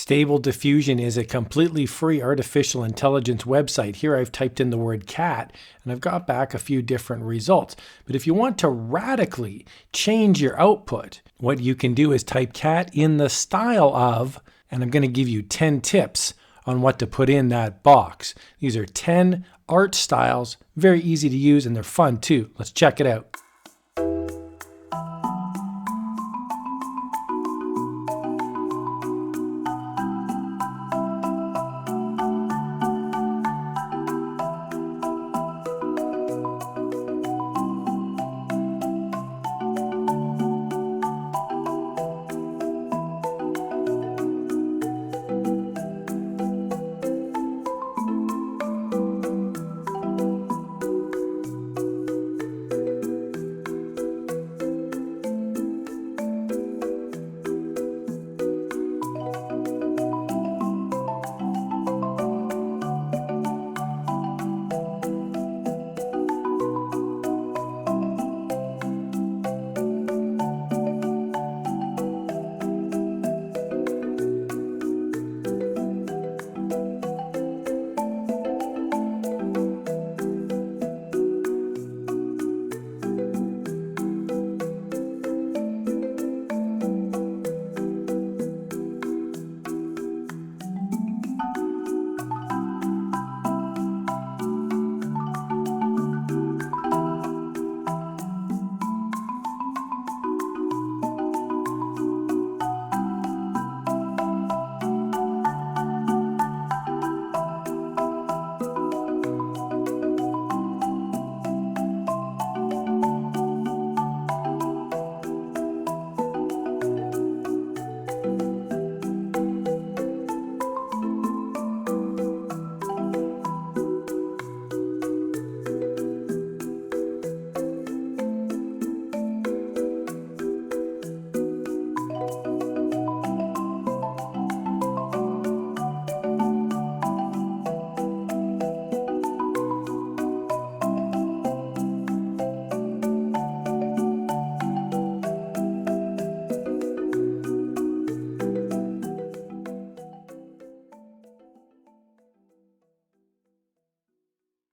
Stable Diffusion is a completely free artificial intelligence website. Here I've typed in the word cat and I've got back a few different results. But if you want to radically change your output, what you can do is type cat in the style of, and I'm going to give you 10 tips on what to put in that box. These are 10 art styles, very easy to use and they're fun too. Let's check it out.